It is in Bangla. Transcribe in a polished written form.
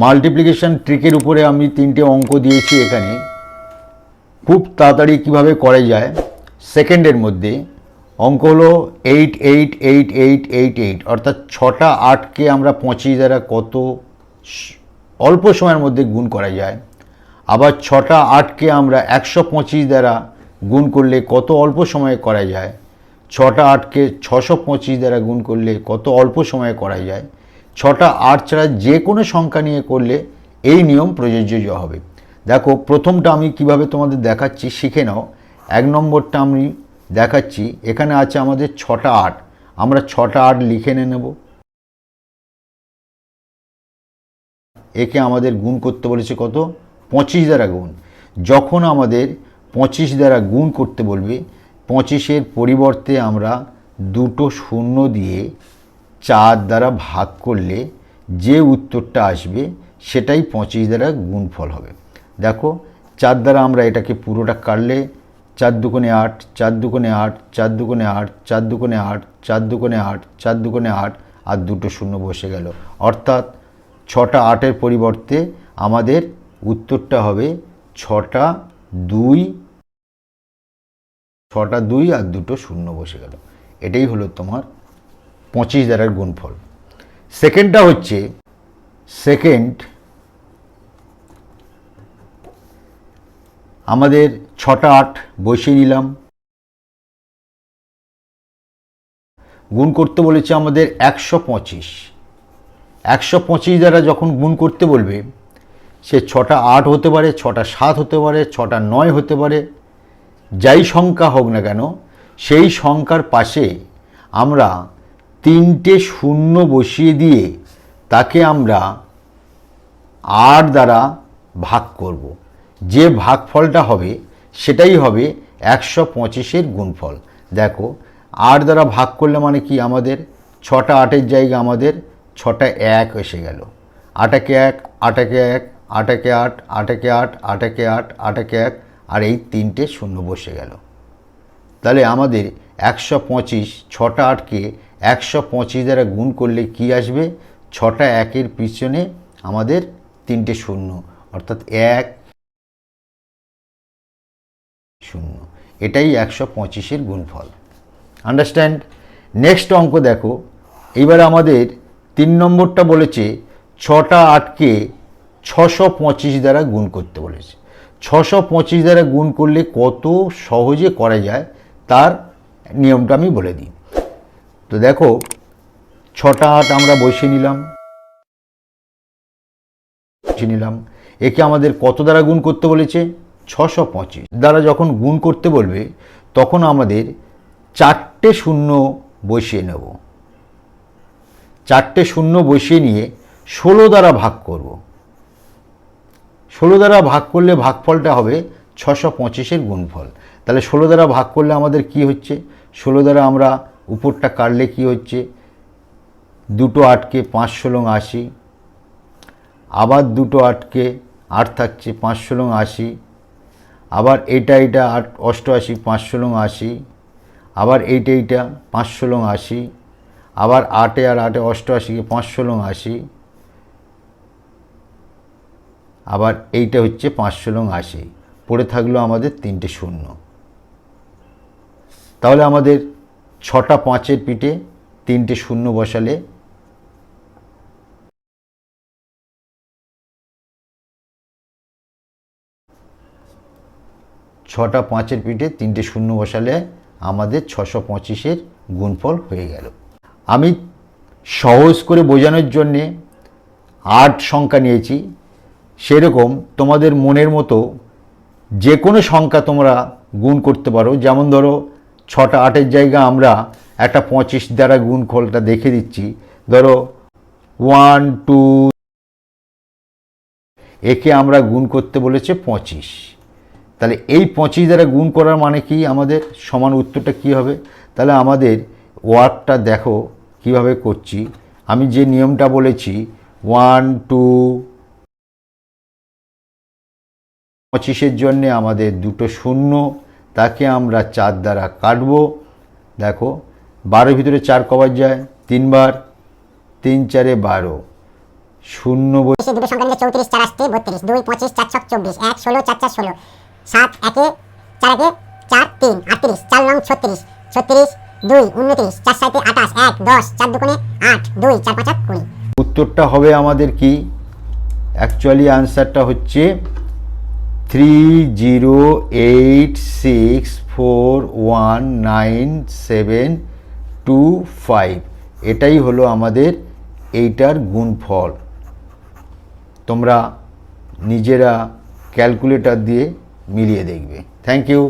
মাল্টিপ্লিকেশন ট্রিকের উপরে আমি 3টে অঙ্ক দিয়েছি এখানে। খুব তাড়াতাড়ি কিভাবে করা যায় সেকেন্ডের মধ্যে। অঙ্ক হলো 8 8 8 8 8 8, অর্থাৎ 6টা 8কে আমরা 25 দ্বারা কত অল্প সময়ের মধ্যে গুণ করা যায়। আবার 6টা 8কে আমরা 125 দ্বারা গুণ করলে কত অল্প সময়ে করা যায়। 6টা 8কে 625 দ্বারা গুণ করলে কত অল্প সময়ে করা যায়। 6টা 8 ছাড়া যে কোনো সংখ্যা নিয়ে করলে এই নিয়ম প্রযোজ্য হবে। দেখো প্রথমটা আমি কিভাবে তোমাদের দেখাচ্ছি, শিখে নাও। 1 নম্বরটা আমি দেখাচ্ছি। এখানে আছে আমাদের 6টা 8, আমরা 6টা 8 লিখে নেব। একে আমাদের গুণ করতে বলেছে কত, 25 দ্বারা গুণ। যখন আমাদের 25 দ্বারা গুণ করতে বলবে, 25-এর পরিবর্তে আমরা দুটো শূন্য দিয়ে 4 দ্বারা ভাগ করলে যে উত্তরটা আসবে সেটাই 25 দ্বারা গুণফল হবে। দেখো 4 দ্বারা আমরা এটাকে পুরোটা কাটলে 4 দুগুণে 8, 4 দুগুণে 8, 4 দুগুণে 8, 4 দুগুণে 8, 4 দুগুণে 8, 4 দুগুণে 8, আর দুটো শূন্য বসে গেল। অর্থাৎ 6টা 8-এর পরিবর্তে আমাদের উত্তরটা হবে 6টা 2, 6টা 2 আর দুটো শূন্য বসে গেল। এটাই হলো তোমার 25 দ্বারার গুণফল। সেকেন্ডটা হচ্ছে, সেকেন্ড আমাদের 6টা 8 বসিয়ে নিলাম। গুণ করতে বলেছে আমাদের 125। 125 দ্বারা যখন গুণ করতে বলবে, সে 6টা 8 হতে পারে, 6টা 7 হতে পারে, 6টা 9 হতে পারে, যাই সংখ্যা হোক না কেন, সেই সংখ্যার পাশে আমরা 3টে শূন্য বসিয়ে দিয়ে তাকে আমরা 8 দ্বারা ভাগ করব। যে ভাগফলটা হবে সেটাই হবে 125-এর গুণফল। দেখো 8 দ্বারা ভাগ করলে মানে কি, আমাদের 6টা 8-এর জায়গায় আমাদের 6টা 1 এসে গেল। 8-একে 1, 8-একে 1, 8-একে 8, 8-একে 8, 8-একে 8, 8-একে 1, আর এই 3টে শূন্য বসে গেল। তাহলে আমাদের 125, 6টা 8কে 125 দ্বারা গুণ করলে কি আসবে, 6টা 1-এর পিছনে আমাদের 3টে শূন্য, অর্থাৎ 1 0। এটাই 125-এর গুণফল। আন্ডারস্ট্যান্ড? নেক্সট অঙ্ক দেখো। এবার আমাদের 3 নম্বরটা বলেছে 6টা 8কে 625 দ্বারা গুণ করতে বলেছে। 625 দ্বারা গুণ করলে কত সহজে করা যায় তার নিয়মটা আমি বলে দিই। তো দেখো 6টা 8 আমরা বসিয়ে নিলাম। একে আমাদের কত দ্বারা গুণ করতে বলেছে, 625 দ্বারা যখন গুণ করতে বলবে তখন আমাদের 4টে শূন্য বসিয়ে নেব। 4টে শূন্য বসিয়ে নিয়ে 16 দ্বারা ভাগ করব। 16 দ্বারা ভাগ করলে ভাগফলটা হবে 625-এর গুণফল। তাহলে 16 দ্বারা ভাগ করলে আমাদের কি হচ্ছে, 16 দ্বারা আমরা উপরটা কাটলে কি হচ্ছে, দুটো 8কে 5 16 80, আবার দুটো 8কে 8 থাকছে, 5 16 80, আবার এটা 8 88, 5 16 80, আবার এইটা 5 16 80, আবার 8 আর 8 88কে 5 16 80, আবার এইটা হচ্ছে 5 16 80, পড়ে থাকলো আমাদের 3টে শূন্য। তাহলে আমাদের 6টা 5-এর পিঠে 3টে শূন্য বসালে 6টা 5-এর পিঠে 3টে শূন্য বসালে আমাদের 625-এর গুণফল হয়ে গেল। আমি সহজ করে বোঝানোর জন্যে 8 সংখ্যা নিয়েছি। সেরকম তোমাদের মনের মতো যে কোনো সংখ্যা তোমরা গুণ করতে পারো। যেমন ধরো 6টা 8-এর জায়গায় আমরা একটা 25 দ্বারা গুণফলটা দেখে দিচ্ছি। ধরো 1 2, একে আমরা গুণ করতে বলেছে 25। তাহলে এই 25 দ্বারা গুণ করার মানে কি, আমাদের সমান উত্তরটা কি হবে। তাহলে আমাদের ওয়ার্কটা দেখো কিভাবে করছি। আমি যে নিয়মটা বলেছি 1 2, 25-এর জন্যে আমাদের দুটো শূন্য, তাকে আমরা 4 দ্বারা কাটব। দেখো 12-এর ভিতরে 4 কবার যায়, 3 বার, 3 4 12, শূন্য এসে দুটো সংখ্যা নিলে 34 4 আসতে 32 2 25 4 ছক 24 1 16 4 4 16 7 একে 4 একে 4 3 38 4 নং 36 36 2 29 4 সাইতে 28 1 10 4 দুগুণে 8 2 4 5 20। উত্তরটা হবে আমাদের কি, অ্যাকচুয়ালি আনসারটা হচ্ছে 3086419725। এটাই হলো আমাদের এইটার গুণফল। তোমরা নিজেরা ক্যালকুলেটর দিয়ে মিলিয়ে দেখবে। Thank you.